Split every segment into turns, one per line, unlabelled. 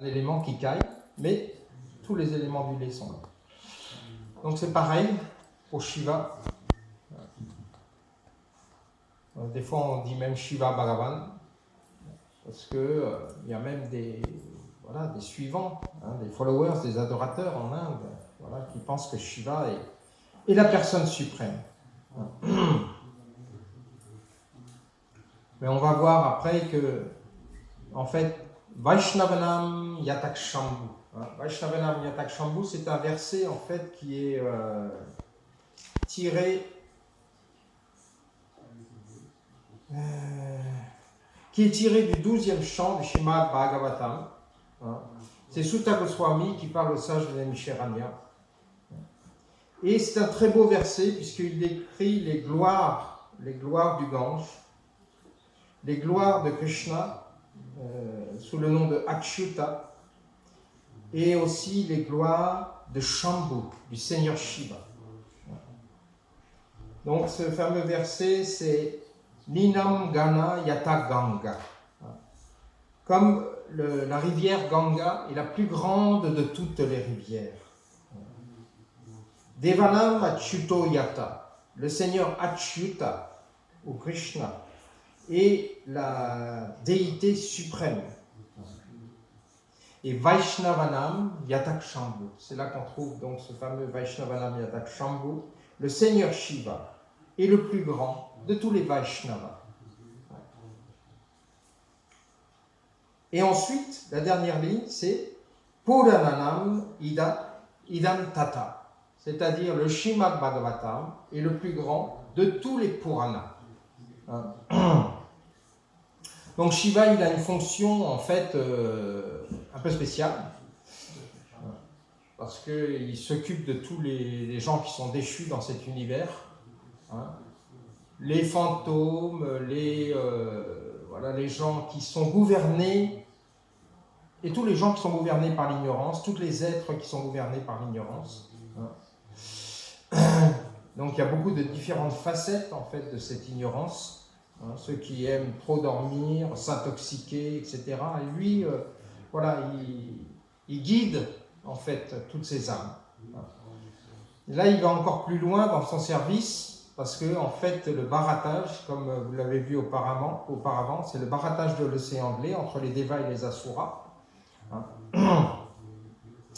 élément qui caille, mais tous les éléments du lait sont là. Donc c'est pareil pour Shiva. Des fois on dit même Shiva Bhagavan, parce que il y a même des suivants, des followers, des adorateurs en Inde, qui pensent que Shiva est la personne suprême. Mais on va voir après que, en fait, Vaishnavanam Yatak Shambhu. Vaishnavanam Yatak Shambhu, c'est un verset en fait qui est tiré du 12e chant du Srimad Bhagavatam. C'est Sutta Goswami qui parle au sage de Naimisharanya. Et c'est un très beau verset puisqu'il décrit les gloires du Gange, les gloires de Krishna sous le nom de Achyuta, et aussi les gloires de Shambhu, du Seigneur Shiva. Donc ce fameux verset, c'est Ninam Gana Yata Ganga. Comme la rivière Ganga est la plus grande de toutes les rivières. Devanam Achyuto Yata, le Seigneur Achyuta, ou Krishna, est la déité suprême. Et Vaishnavanam Yatak Shambhu, c'est là qu'on trouve donc ce fameux Vaishnavanam Yatak Shambhu, le Seigneur Shiva est le plus grand de tous les Vaishnavas. Et ensuite, la dernière ligne, c'est Purananam Idam Tata, c'est-à-dire le Srimad Bhagavatam est le plus grand de tous les Puranas. Donc Shiva, il a une fonction en fait un peu spéciale, parce qu'il s'occupe de tous les gens qui sont déchus dans cet univers, les fantômes, les gens qui sont gouvernés, et tous les gens qui sont gouvernés par l'ignorance, tous les êtres qui sont gouvernés par l'ignorance. Donc il y a beaucoup de différentes facettes en fait de cette ignorance. Ceux qui aiment trop dormir, s'intoxiquer, etc. Et lui, il guide en fait toutes ces âmes. Et là, il va encore plus loin dans son service, parce que en fait, le barattage, comme vous l'avez vu auparavant, c'est le barattage de l'océan de lait entre les Devas et les Asuras.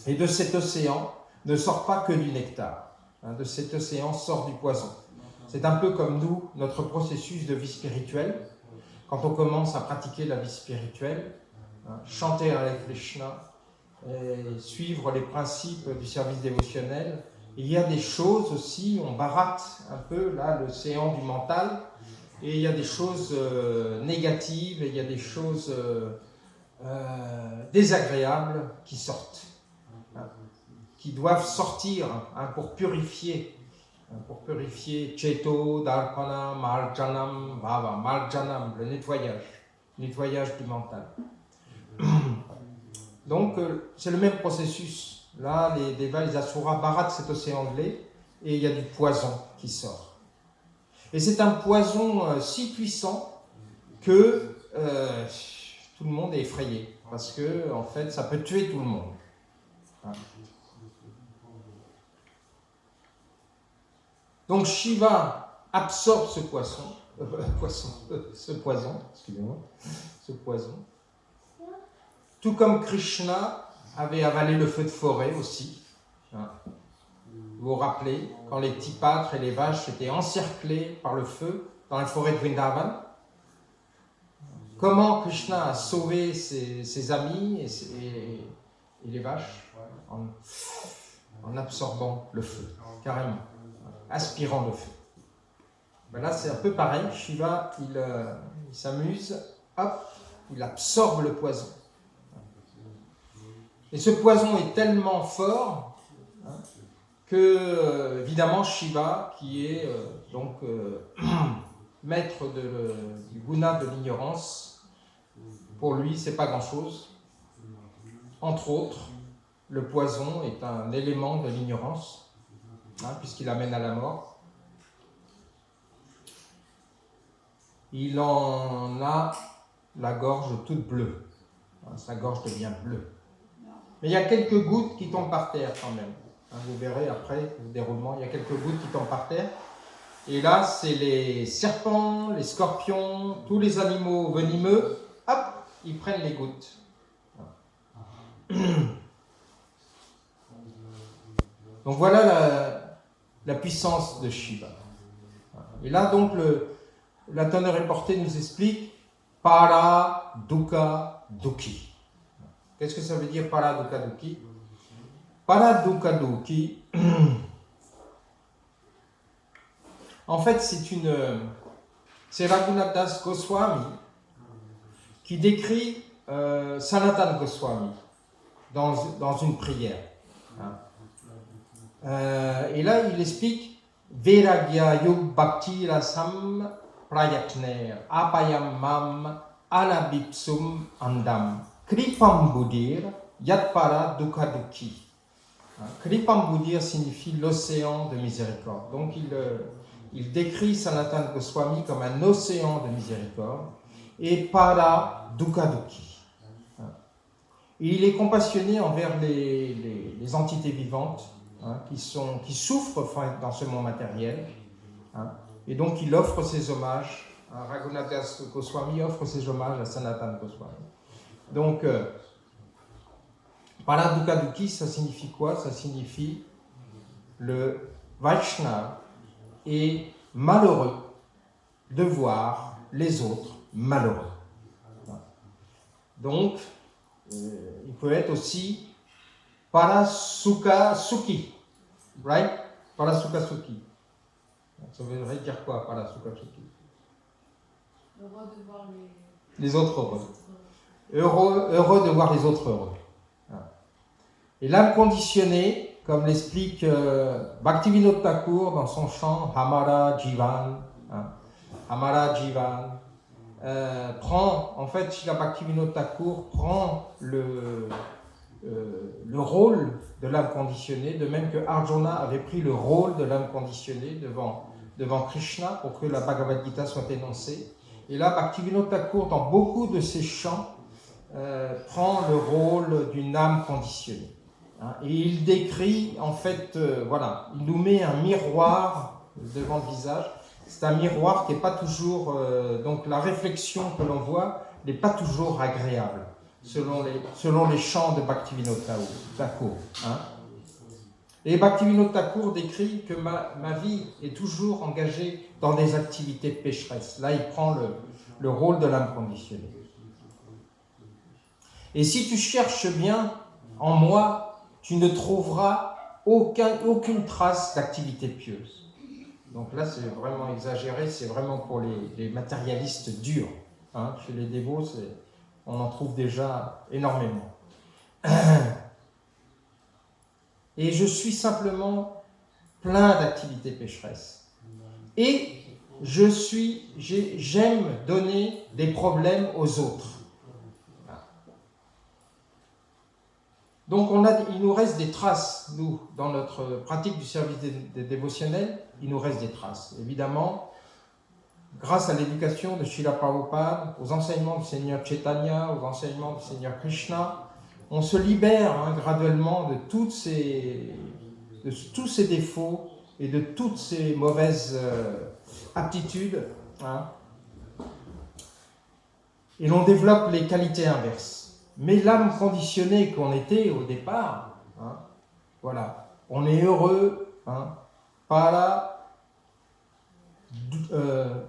Et de cet océan ne sort pas que du nectar. De cet océan sort du poison. C'est un peu comme nous, notre processus de vie spirituelle. Quand on commence à pratiquer la vie spirituelle, chanter avec Krishna, et suivre les principes du service dévotionnel, il y a des choses aussi, on baratte un peu là l'océan du mental, et il y a des choses négatives, et il y a des choses désagréables qui sortent, qui doivent sortir pour purifier Cheto, Darpana, Marjanam, Bhava, Marjanam, le nettoyage du mental. Donc, c'est le même processus. Là, les Devas, les Asuras barattent cet océan de lait et il y a du poison qui sort. Et c'est un poison si puissant que tout le monde est effrayé parce que, en fait, ça peut tuer tout le monde. Donc Shiva absorbe ce poison, tout comme Krishna avait avalé le feu de forêt aussi. Vous vous rappelez, quand les petits pâtres et les vaches étaient encerclés par le feu dans la forêt de Vrindavan, comment Krishna a sauvé ses amis et les vaches en absorbant le feu, carrément. Aspirant le feu. Ben là, c'est un peu pareil. Shiva, il s'amuse, hop, il absorbe le poison. Et ce poison est tellement fort que, évidemment, Shiva, qui est maître du guna de l'ignorance, pour lui, c'est pas grand-chose. Entre autres, le poison est un élément de l'ignorance. Puisqu'il amène à la mort. Il en a la gorge toute bleue. Sa gorge devient bleue. Mais il y a quelques gouttes qui tombent par terre quand même. Hein, vous verrez après le déroulement, il y a quelques gouttes qui tombent par terre. Et là, c'est les serpents, les scorpions, tous les animaux venimeux, hop, ils prennent les gouttes. Donc voilà la puissance de Shiva. Et là, donc, la teneur est portée nous explique Para Dukkha Dukhi. Qu'est-ce que ça veut dire Para Dukkha Dukhi? Para Dukkha Dukhi, en fait, c'est Raghunath Goswami qui décrit Sanatana Goswami dans une prière. Et là, il explique Vairagya Yug Bhakti Rasam Prayatner Apayam Mam Anabipsum Andam Kripam Buddhir Yatpara Dukkha Dukhi. Kripam Buddhir signifie l'océan de miséricorde. Donc il décrit Sanatana Goswami comme un océan de miséricorde et Para Dukkha Dukhi. Et il est compassionné envers les entités vivantes qui souffrent dans ce monde matériel. Et donc il offre ses hommages, Raghunath Goswami offre ses hommages à Sanatana Goswami. Donc, Para Dukkha Dukhi, ça signifie quoi? Ça signifie le Vaishnava est malheureux de voir les autres malheureux. Donc, il peut être aussi Parasukha Sukhi, right? Parasukha Sukhi. Ça veut dire quoi, Parasukha Sukhi?
Heureux de voir
les autres heureux. Heureux de voir les autres heureux. Et l'âme conditionnée, comme l'explique Bhaktivinoda Thakur dans son chant Hamara Jivan, Hamara Jivan, prend, en fait, Srila Bhaktivinoda Thakur prend le rôle de l'âme conditionnée, de même que Arjuna avait pris le rôle de l'âme conditionnée devant Krishna pour que la Bhagavad Gita soit énoncée. Et là, Bhaktivinoda Thakur, dans beaucoup de ses chants, prend le rôle d'une âme conditionnée. Et il décrit, en fait, il nous met un miroir devant le visage. C'est un miroir qui n'est pas toujours... donc la réflexion que l'on voit n'est pas toujours agréable, selon les chants de Bhaktivinoda Thakur. Et Bhaktivinoda Thakur décrit que ma vie est toujours engagée dans des activités pécheresses. Là, il prend le rôle de l'âme conditionnée. Et si tu cherches bien en moi, tu ne trouveras aucune trace d'activité pieuse. Donc là, c'est vraiment exagéré, c'est vraiment pour les matérialistes durs. Chez les dévots, on en trouve déjà énormément. Et je suis simplement plein d'activités pécheresses. Et j'aime donner des problèmes aux autres. Donc il nous reste des traces, nous, dans notre pratique du service des dévotionnels, il nous reste des traces. Évidemment, grâce à l'éducation de Srila Prabhupada, aux enseignements du Seigneur Chaitanya, aux enseignements du Seigneur Krishna, on se libère graduellement de tous ces défauts et de toutes ces mauvaises aptitudes. Et l'on développe les qualités inverses. Mais l'âme conditionnée qu'on était au départ, on est heureux,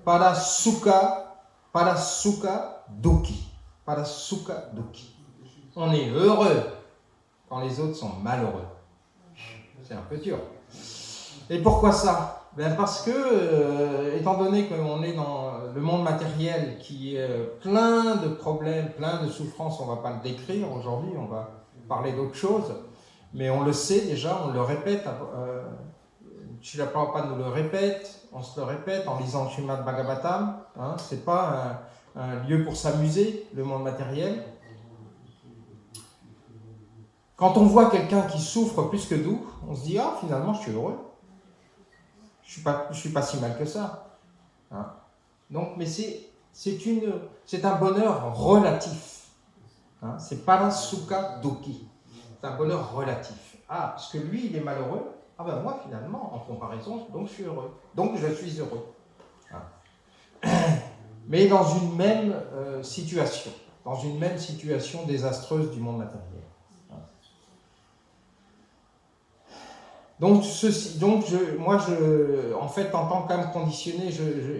Parasukha Dukhi. Parasukha Dukhi. On est heureux quand les autres sont malheureux. C'est un peu dur. Et pourquoi ça? Parce que, étant donné qu'on est dans le monde matériel qui est plein de problèmes, plein de souffrances, on ne va pas le décrire aujourd'hui, on va parler d'autre chose, mais on le sait déjà, on le répète, Srila Prabhupada nous le répète, on se le répète en lisant le Srimad Bhagavatam, ce n'est pas un lieu pour s'amuser, le monde matériel. Quand on voit quelqu'un qui souffre plus que nous, on se dit « finalement, je suis heureux. Je suis pas si mal que ça. » Donc, mais c'est un bonheur relatif. C'est Parasukha Dukhi. C'est un bonheur relatif. Ah, parce que lui, il est malheureux. Ah ben moi, finalement, en comparaison, donc je suis heureux. Donc je suis heureux. Ah. Mais dans une même situation. Dans une même situation désastreuse du monde matériel. Donc, en fait, en tant qu'âme conditionnée,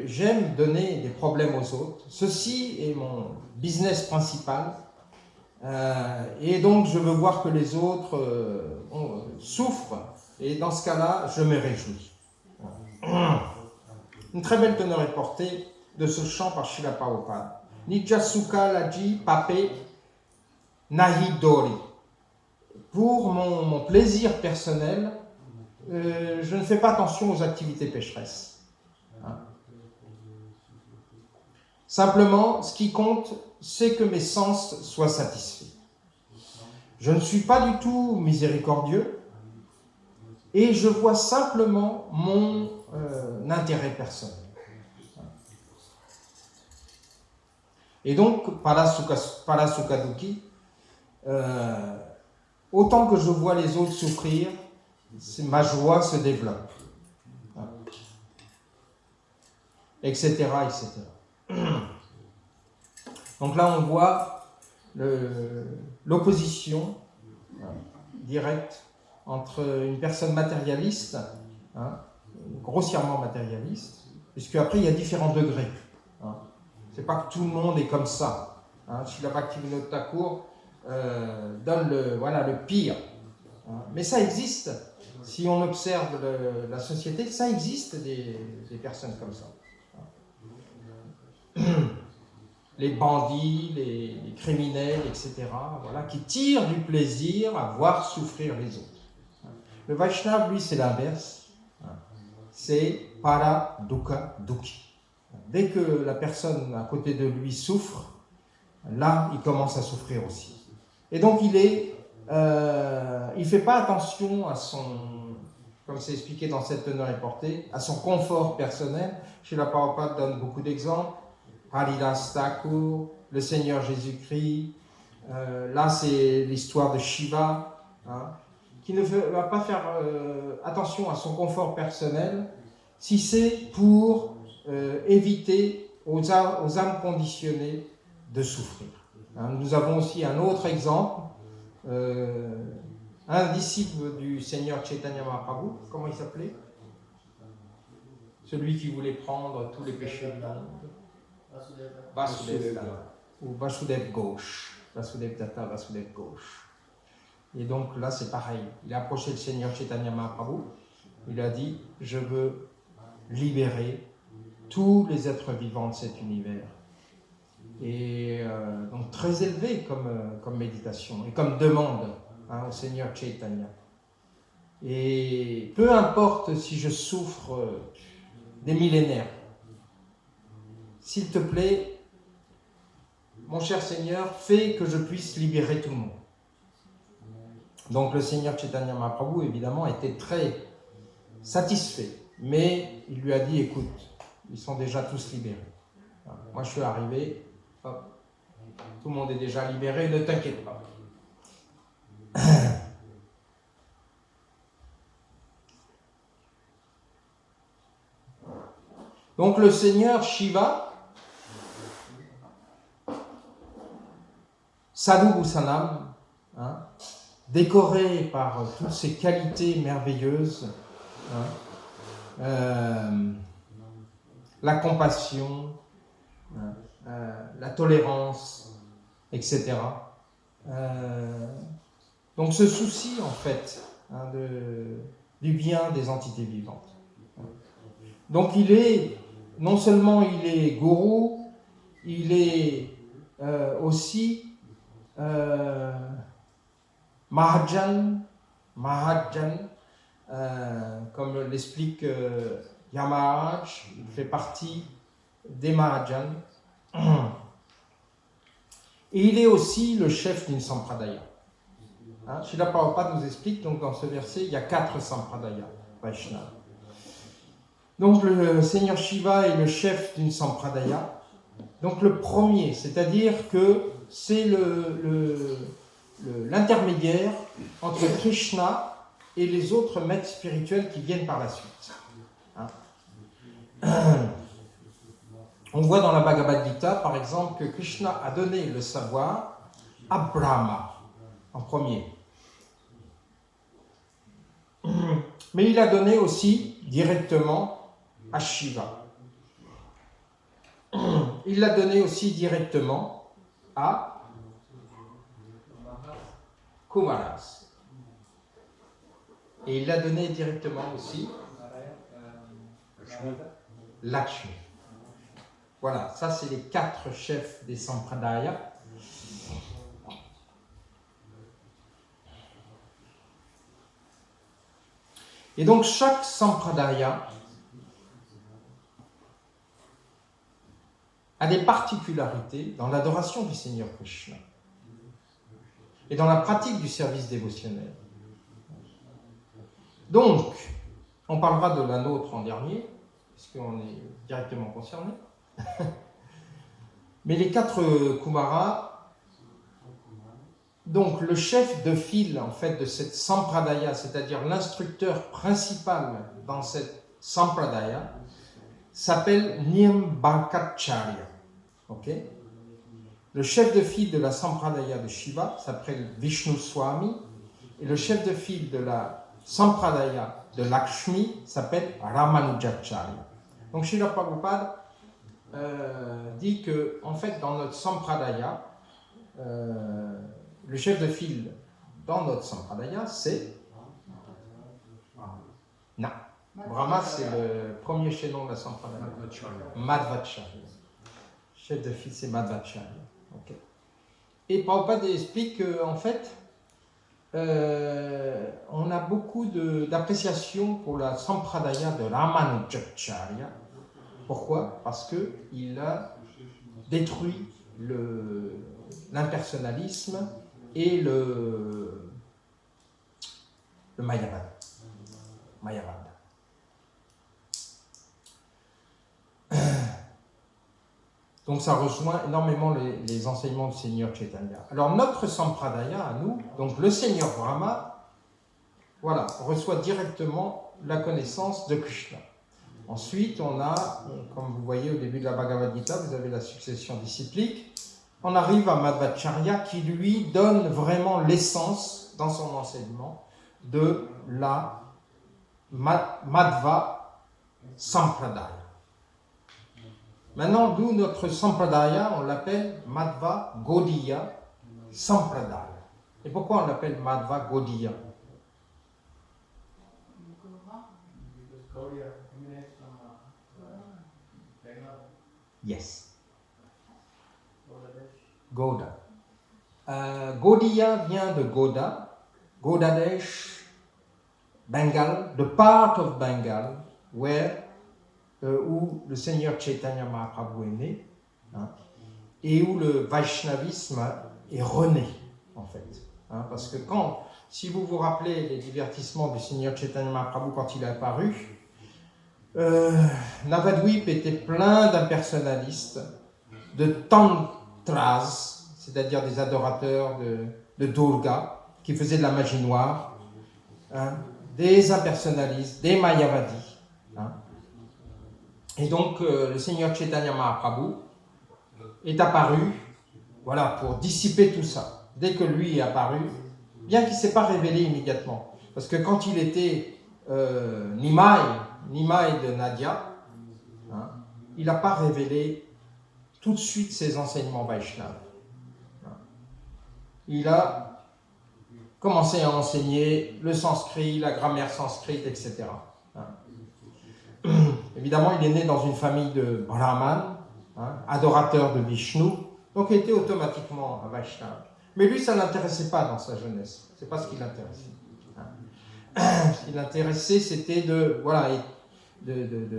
j'aime donner des problèmes aux autres. Ceci est mon business principal. Et donc, je veux voir que les autres souffrent. Et dans ce cas-là, je me réjouis. Une très belle teneur est portée de ce chant par Srila Prabhupada. Nijasuka laji pape nahi dori. Pour mon plaisir personnel, je ne fais pas attention aux activités pécheresses. Simplement, ce qui compte, c'est que mes sens soient satisfaits. Je ne suis pas du tout miséricordieux et je vois simplement mon intérêt personnel. Et donc, Parasukaduki, autant que je vois les autres souffrir, ma joie se développe. Etc., etc. Donc là, on voit l'opposition directe entre une personne matérialiste, grossièrement matérialiste, puisque après, il y a différents degrés. C'est pas que tout le monde est comme ça. Srila Bhaktivinoda Thakur donne le pire. Mais ça existe. Si on observe la société, ça existe des personnes comme ça. Les bandits, les criminels, etc., qui tirent du plaisir à voir souffrir les autres. Le Vaishnava, lui, c'est l'inverse. C'est para dukkha dukhi. Dès que la personne à côté de lui souffre, là, il commence à souffrir aussi. Et donc, il fait pas attention à son, comme c'est expliqué dans cette teneur et portée, à son confort personnel. Srila Prabhupada donne beaucoup d'exemples. Haridas Thakur, le Seigneur Jésus-Christ. Là, c'est l'histoire de Shiva, qui ne va pas faire attention à son confort personnel, si c'est pour éviter aux âmes conditionnées de souffrir. Nous avons aussi un autre exemple, un disciple du Seigneur Chaitanya Mahaprabhu, comment il s'appelait? Celui qui voulait prendre tous les péchés du monde. Vasudev ou Vasudev Ghosh. Vasudev Datta, Vasudev Ghosh. Et donc là, c'est pareil. Il a approché le Seigneur Chaitanya Mahaprabhu. Il a dit, je veux libérer tous les êtres vivants de cet univers. Et donc très élevé comme méditation et comme demande au Seigneur Chaitanya. Et peu importe si je souffre des millénaires, s'il te plaît, mon cher Seigneur, fais que je puisse libérer tout le monde. Donc le Seigneur Chaitanya Mahaprabhu, évidemment, était très satisfait, mais il lui a dit, écoute, ils sont déjà tous libérés. Moi, je suis arrivé, hop, tout le monde est déjà libéré, ne t'inquiète pas. Donc le Seigneur Shiva, Sadhu Bhusanam, décoré par toutes ces qualités merveilleuses, la compassion, la tolérance, etc. Donc ce souci en fait du bien des entités vivantes. Donc non seulement il est gourou, il est aussi Mahajan, comme l'explique Yamaraj, il fait partie des Mahajans. Et il est aussi le chef d'une sampradaya. Srila Prabhupada nous explique, donc dans ce verset, il y a 4 sampradayas Vaishnava. Donc le Seigneur Shiva est le chef d'une sampradaya. Donc le premier, c'est-à-dire que c'est l'intermédiaire entre Krishna et les autres maîtres spirituels qui viennent par la suite. Hein? On voit dans la Bhagavad Gita, par exemple, que Krishna a donné le savoir à Brahma en premier. Mais il a donné aussi directement à Shiva. Il l'a donné aussi directement à Kumaras. Et il l'a donné directement aussi Lakshmi. Voilà, ça c'est les 4 chefs des Sampradayas. Et donc chaque Sampradaya a des particularités dans l'adoration du Seigneur Krishna et dans la pratique du service dévotionnel. Donc, on parlera de la nôtre en dernier, puisqu'on est directement concerné. Mais les 4 Kumaras, donc le chef de file en fait de cette Sampradaya, c'est-à-dire l'instructeur principal dans cette Sampradaya, s'appelle Nimbakacharya. Okay? Le chef de file de la Sampradaya de Shiva s'appelle Vishnu Swami et le chef de file de la Sampradaya de Lakshmi s'appelle Ramanujacharya. Donc Srila Prabhupada dit que en fait dans notre Sampradaya, le chef de file dans notre Sampradaya c'est Brahma, c'est le premier chaînon de la Sampradaya. Madhvacharya. Chef de file, c'est Madhvacharya. Okay. Et Prabhupada explique qu'en fait, on a beaucoup d'appréciation pour la Sampradaya de Ramanujacharya. Pourquoi? Parce qu'il a détruit l'impersonnalisme et le Mayavada. Donc ça rejoint énormément les enseignements du Seigneur Chaitanya. Alors notre Sampradaya à nous, donc le Seigneur Brahma, voilà, reçoit directement la connaissance de Krishna. Ensuite, on a, comme vous voyez au début de la Bhagavad Gita, vous avez la succession disciplique. On arrive à Madhvacharya qui lui donne vraiment l'essence dans son enseignement de la Madhva Sampradaya. Maintenant, nous, notre Sampradaya, on l'appelle Madhva Gaudiya Sampradaya. Et pourquoi on l'appelle Madhva Gaudiya? Yes. Gauda. Gaudiya vient de Gauda, Gaudadesh, Bengal, the part of Bengal où le Seigneur Chaitanya Mahaprabhu est né, hein, et où le Vaishnavisme est rené, en fait. Hein, parce que si vous vous rappelez les divertissements du Seigneur Chaitanya Mahaprabhu quand il est apparu, Navadvip était plein d'impersonnalistes, de tantras, c'est-à-dire des adorateurs de Durga, qui faisaient de la magie noire, hein, des impersonnalistes, des mayavadis. Hein. Et donc, le Seigneur Chaitanya Mahaprabhu est apparu, voilà, pour dissiper tout ça. Dès que lui est apparu, bien qu'il ne s'est pas révélé immédiatement, parce que quand il était Nimai de Nadia, hein, il n'a pas révélé tout de suite ses enseignements Vaishnava. Il a commencé à enseigner le sanskrit, la grammaire sanskrite, etc. Évidemment, il est né dans une famille de brahmanes, hein, adorateurs de Vishnu, donc il était automatiquement un Vaishnava. Mais lui, ça ne l'intéressait pas dans sa jeunesse. Ce n'est pas ce qui l'intéressait. Hein. Ce qui l'intéressait, c'était de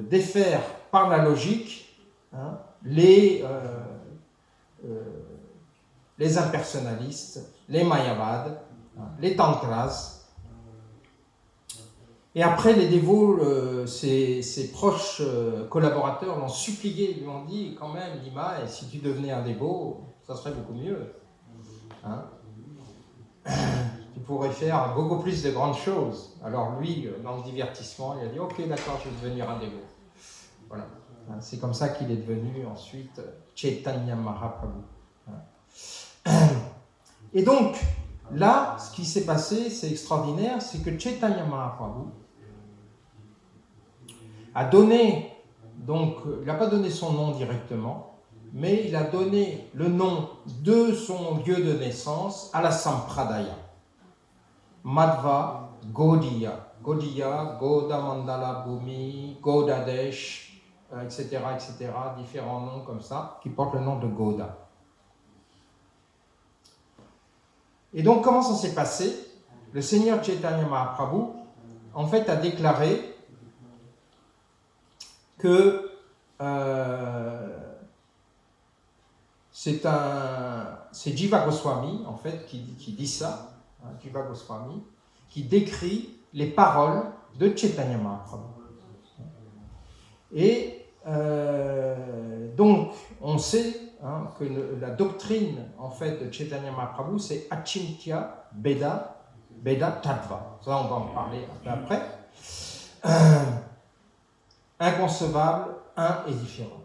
défaire par la logique, hein, les impersonnalistes, les mayavades, hein, les tantras. Et après, les dévots, ses proches collaborateurs l'ont supplié, ils lui ont dit quand même, Nima, et si tu devenais un dévot, ça serait beaucoup mieux. Hein. tu pourrais faire beaucoup plus de grandes choses. Alors lui, dans le divertissement, il a dit, ok, d'accord, je vais devenir un dévot. Voilà. C'est comme ça qu'il est devenu ensuite Chaitanya Mahaprabhu. Et donc, là, ce qui s'est passé, c'est extraordinaire, c'est que Chaitanya Mahaprabhu a donné, donc, il n'a pas donné son nom directement, mais il a donné le nom de son lieu de naissance à la Sampradaya. Madhva Gaudiya. Gaudiya, Gauda Mandala Bhumi, Gaudadesh, etc., etc., différents noms comme ça, qui portent le nom de Gauda. Et donc, comment ça s'est passé? Le Seigneur Chaitanya Mahaprabhu, en fait, a déclaré que c'est Jiva Goswami, en fait, qui dit ça, hein, Jiva Goswami, qui décrit les paroles de Chaitanya Mahaprabhu. Et donc, on sait que la doctrine, en fait, de Chaitanya Mahaprabhu, c'est Achintya Beda Tattva. Ça, on va en parler un peu après. Inconcevable, un et différent.